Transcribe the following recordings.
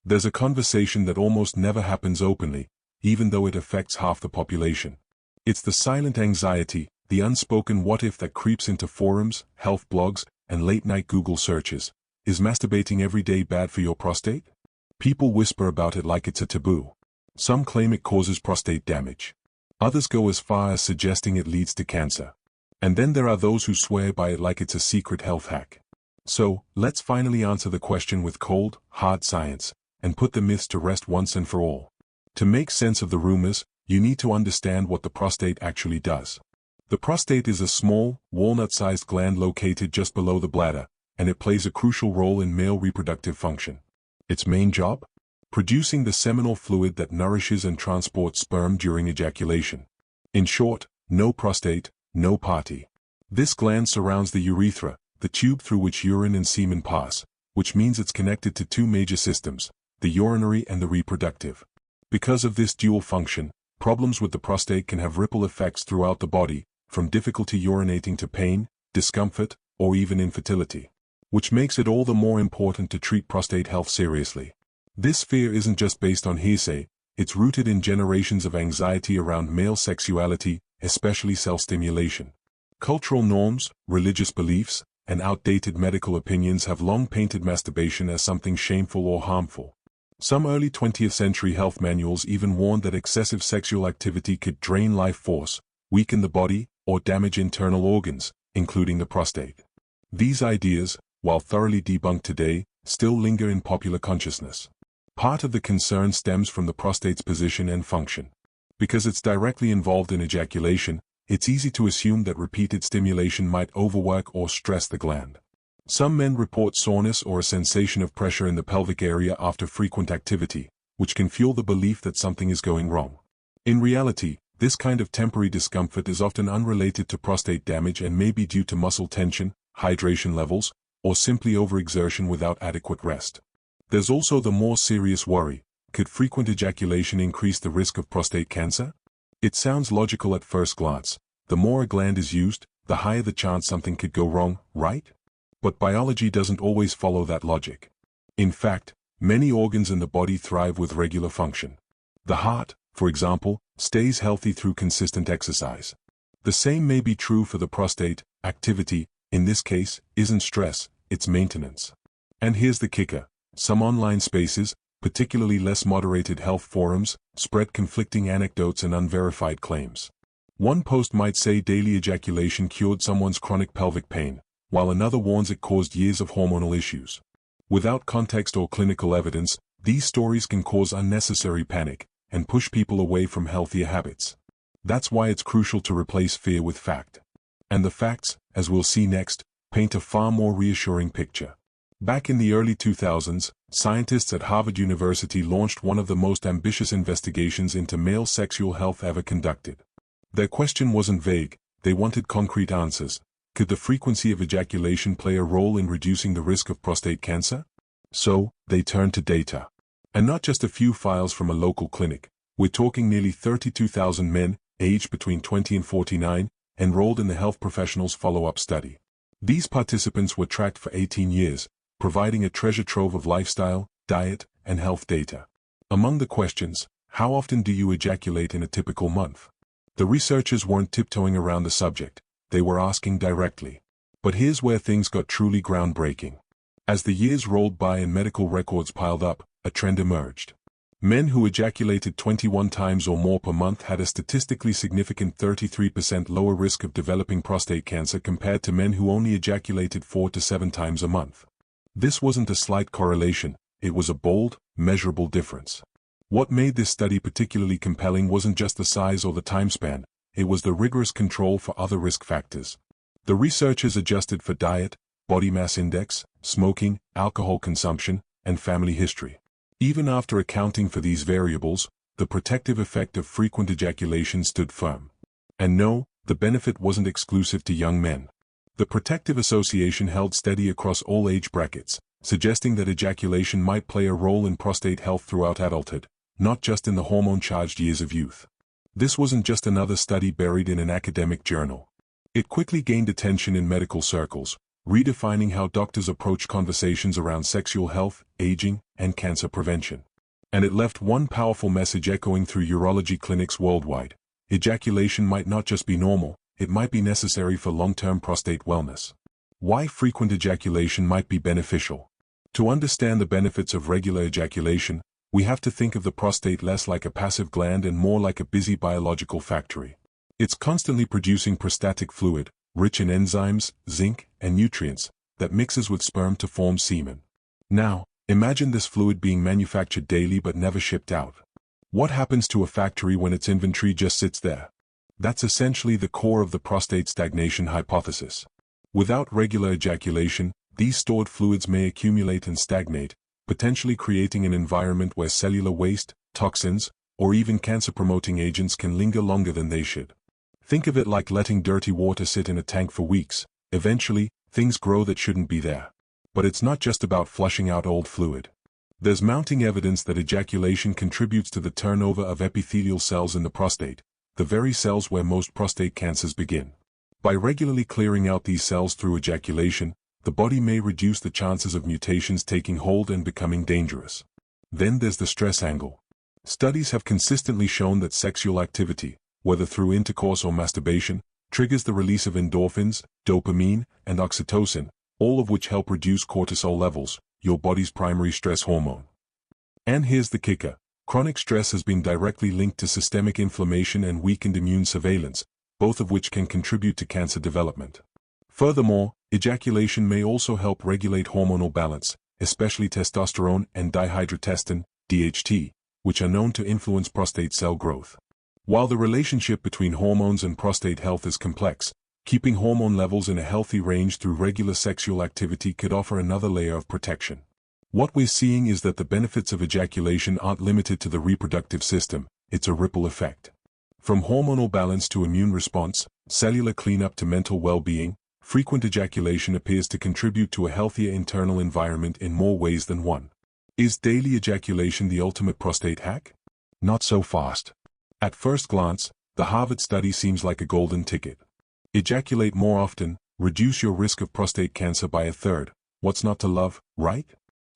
There's a conversation that almost never happens openly, even though it affects half the population. It's the silent anxiety, the unspoken what if that creeps into forums, health blogs, and late-night Google searches. Is masturbating every day bad for your prostate? People whisper about it like it's a taboo. Some claim it causes prostate damage. Others go as far as suggesting it leads to cancer. And then there are those who swear by it like it's a secret health hack. So, let's finally answer the question with cold, hard science, and put the myths to rest once and for all. To make sense of the rumors, you need to understand what the prostate actually does. The prostate is a small, walnut-sized gland located just below the bladder, and it plays a crucial role in male reproductive function. Its main job? Producing the seminal fluid that nourishes and transports sperm during ejaculation. In short, no prostate, no party. This gland surrounds the urethra, the tube through which urine and semen pass, which means it's connected to two major systems, the urinary and the reproductive. Because of this dual function, problems with the prostate can have ripple effects throughout the body, from difficulty urinating to pain, discomfort, or even infertility. Which makes it all the more important to treat prostate health seriously. This fear isn't just based on hearsay, it's rooted in generations of anxiety around male sexuality, especially self-stimulation. Cultural norms, religious beliefs, and outdated medical opinions have long painted masturbation as something shameful or harmful. Some early 20th century health manuals even warned that excessive sexual activity could drain life force, weaken the body, or damage internal organs, including the prostate. These ideas, while thoroughly debunked today, still linger in popular consciousness. Part of the concern stems from the prostate's position and function. Because it's directly involved in ejaculation, it's easy to assume that repeated stimulation might overwork or stress the gland. Some men report soreness or a sensation of pressure in the pelvic area after frequent activity, which can fuel the belief that something is going wrong. In reality, this kind of temporary discomfort is often unrelated to prostate damage and may be due to muscle tension, hydration levels, or simply overexertion without adequate rest. There's also the more serious worry: could frequent ejaculation increase the risk of prostate cancer? It sounds logical at first glance. The more a gland is used, the higher the chance something could go wrong, right? But biology doesn't always follow that logic. In fact, many organs in the body thrive with regular function. The heart, for example, stays healthy through consistent exercise. The same may be true for the prostate. Activity, in this case, isn't stress, it's maintenance. And here's the kicker: some online spaces, particularly less moderated health forums, spread conflicting anecdotes and unverified claims. One post might say daily ejaculation cured someone's chronic pelvic pain, while another warns it caused years of hormonal issues. Without context or clinical evidence, these stories can cause unnecessary panic and push people away from healthier habits. That's why it's crucial to replace fear with fact. And the facts, as we'll see next, paint a far more reassuring picture. Back in the early 2000s, scientists at Harvard University launched one of the most ambitious investigations into male sexual health ever conducted. Their question wasn't vague, they wanted concrete answers. Could the frequency of ejaculation play a role in reducing the risk of prostate cancer? So, they turned to data. And not just a few files from a local clinic. We're talking nearly 32,000 men, aged between 20 and 49, enrolled in the health professionals follow-up study. These participants were tracked for 18 years, providing a treasure trove of lifestyle, diet, and health data. Among the questions: how often do you ejaculate in a typical month? The researchers weren't tiptoeing around the subject, they were asking directly. But here's where things got truly groundbreaking. As the years rolled by and medical records piled up, a trend emerged. Men who ejaculated 21 times or more per month had a statistically significant 33% lower risk of developing prostate cancer compared to men who only ejaculated 4 to 7 times a month. This wasn't a slight correlation, it was a bold, measurable difference. What made this study particularly compelling wasn't just the size or the time span, it was the rigorous control for other risk factors. The researchers adjusted for diet, body mass index, smoking, alcohol consumption, and family history. Even after accounting for these variables, the protective effect of frequent ejaculation stood firm. And no, the benefit wasn't exclusive to young men. The protective association held steady across all age brackets, suggesting that ejaculation might play a role in prostate health throughout adulthood, not just in the hormone-charged years of youth. This wasn't just another study buried in an academic journal. It quickly gained attention in medical circles, redefining how doctors approach conversations around sexual health, aging, and cancer prevention. And it left one powerful message echoing through urology clinics worldwide. Ejaculation might not just be normal, it might be necessary for long-term prostate wellness. Why frequent ejaculation might be beneficial. To understand the benefits of regular ejaculation, we have to think of the prostate less like a passive gland and more like a busy biological factory. It's constantly producing prostatic fluid, rich in enzymes, zinc, and nutrients, that mixes with sperm to form semen. Now, imagine this fluid being manufactured daily but never shipped out. What happens to a factory when its inventory just sits there? That's essentially the core of the prostate stagnation hypothesis. Without regular ejaculation, these stored fluids may accumulate and stagnate, potentially creating an environment where cellular waste, toxins, or even cancer-promoting agents can linger longer than they should. Think of it like letting dirty water sit in a tank for weeks. Eventually, things grow that shouldn't be there. But it's not just about flushing out old fluid. There's mounting evidence that ejaculation contributes to the turnover of epithelial cells in the prostate, the very cells where most prostate cancers begin. By regularly clearing out these cells through ejaculation, the body may reduce the chances of mutations taking hold and becoming dangerous. Then there's the stress angle. Studies have consistently shown that sexual activity, whether through intercourse or masturbation, triggers the release of endorphins, dopamine, and oxytocin, all of which help reduce cortisol levels, your body's primary stress hormone. And here's the kicker. Chronic stress has been directly linked to systemic inflammation and weakened immune surveillance, both of which can contribute to cancer development. Furthermore, ejaculation may also help regulate hormonal balance, especially testosterone and dihydrotestosterone, DHT, which are known to influence prostate cell growth. While the relationship between hormones and prostate health is complex, keeping hormone levels in a healthy range through regular sexual activity could offer another layer of protection. What we're seeing is that the benefits of ejaculation aren't limited to the reproductive system, it's a ripple effect. From hormonal balance to immune response, cellular cleanup to mental well-being, frequent ejaculation appears to contribute to a healthier internal environment in more ways than one. Is daily ejaculation the ultimate prostate hack? Not so fast. At first glance, the Harvard study seems like a golden ticket. Ejaculate more often, reduce your risk of prostate cancer by a third. What's not to love, right?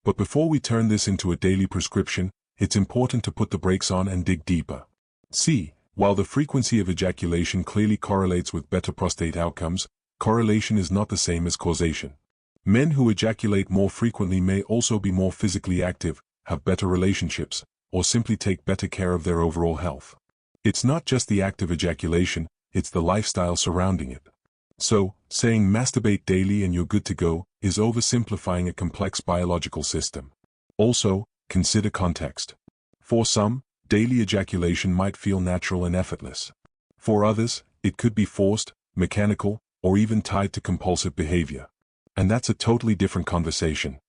But before we turn this into a daily prescription, it's important to put the brakes on and dig deeper. See, while the frequency of ejaculation clearly correlates with better prostate outcomes, correlation is not the same as causation. Men who ejaculate more frequently may also be more physically active, have better relationships, or simply take better care of their overall health. It's not just the act of ejaculation, it's the lifestyle surrounding it. So, saying masturbate daily and you're good to go is oversimplifying a complex biological system. Also, consider context. For some, daily ejaculation might feel natural and effortless. For others, it could be forced, mechanical, or even tied to compulsive behavior. And that's a totally different conversation.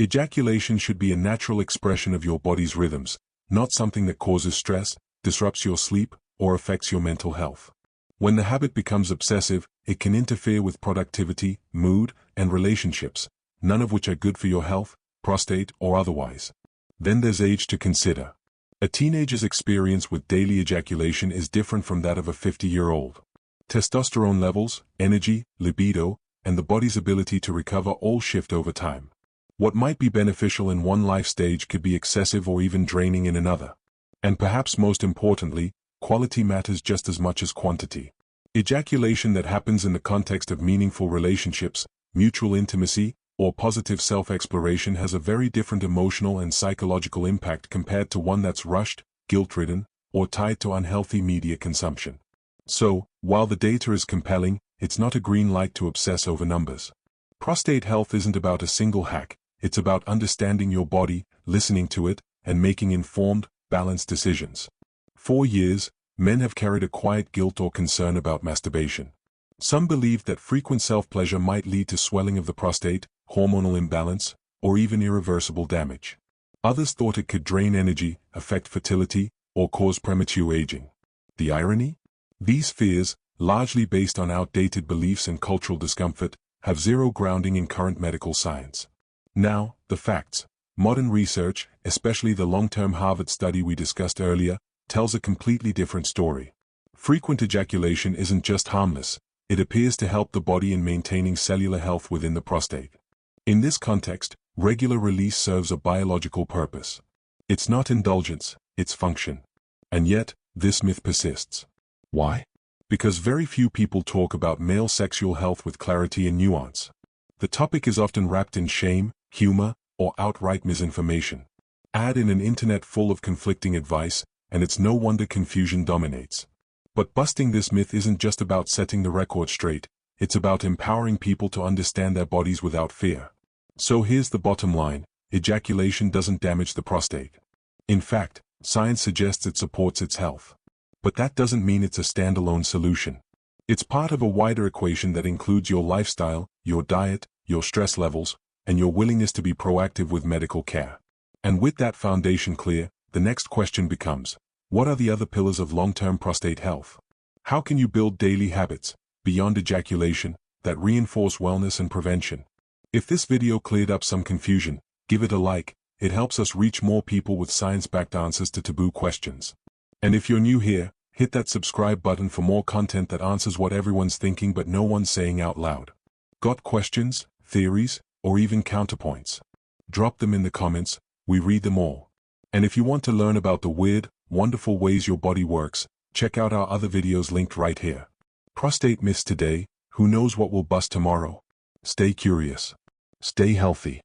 Ejaculation should be a natural expression of your body's rhythms, not something that causes stress, disrupts your sleep, or affects your mental health. When the habit becomes obsessive, it can interfere with productivity, mood, and relationships, none of which are good for your health, prostate, or otherwise. Then there's age to consider. A teenager's experience with daily ejaculation is different from that of a 50-year-old. Testosterone levels, energy, libido, and the body's ability to recover all shift over time. What might be beneficial in one life stage could be excessive or even draining in another. And perhaps most importantly, quality matters just as much as quantity. Ejaculation that happens in the context of meaningful relationships, mutual intimacy, or positive self-exploration has a very different emotional and psychological impact compared to one that's rushed, guilt-ridden, or tied to unhealthy media consumption. So, while the data is compelling, it's not a green light to obsess over numbers. Prostate health isn't about a single hack, it's about understanding your body, listening to it, and making informed, balanced decisions. For years, men have carried a quiet guilt or concern about masturbation. Some believed that frequent self-pleasure might lead to swelling of the prostate, hormonal imbalance, or even irreversible damage. Others thought it could drain energy, affect fertility, or cause premature aging. The irony? These fears, largely based on outdated beliefs and cultural discomfort, have zero grounding in current medical science. Now, the facts. Modern research, especially the long-term Harvard study we discussed earlier, tells a completely different story. Frequent ejaculation isn't just harmless, It appears to help the body in maintaining cellular health within the prostate. In this context, regular release serves a biological purpose. It's not indulgence, it's function. And yet, this myth persists. Why? Because very few people talk about male sexual health with clarity and nuance. The topic is often wrapped in shame, humor, or outright misinformation. Add in an internet full of conflicting advice, and it's no wonder confusion dominates. But busting this myth isn't just about setting the record straight, it's about empowering people to understand their bodies without fear. So here's the bottom line: ejaculation doesn't damage the prostate. In fact, science suggests it supports its health. But that doesn't mean it's a standalone solution. It's part of a wider equation that includes your lifestyle, your diet, your stress levels, and your willingness to be proactive with medical care. And with that foundation clear, the next question becomes, what are the other pillars of long-term prostate health? How can you build daily habits, beyond ejaculation, that reinforce wellness and prevention? If this video cleared up some confusion, give it a like. It helps us reach more people with science-backed answers to taboo questions. And if you're new here, hit that subscribe button for more content that answers what everyone's thinking but no one's saying out loud. Got questions, theories, or even counterpoints? Drop them in the comments, we read them all. And if you want to learn about the weird, wonderful ways your body works, check out our other videos linked right here. Prostate myths today, who knows what will bust tomorrow? Stay curious. Stay healthy.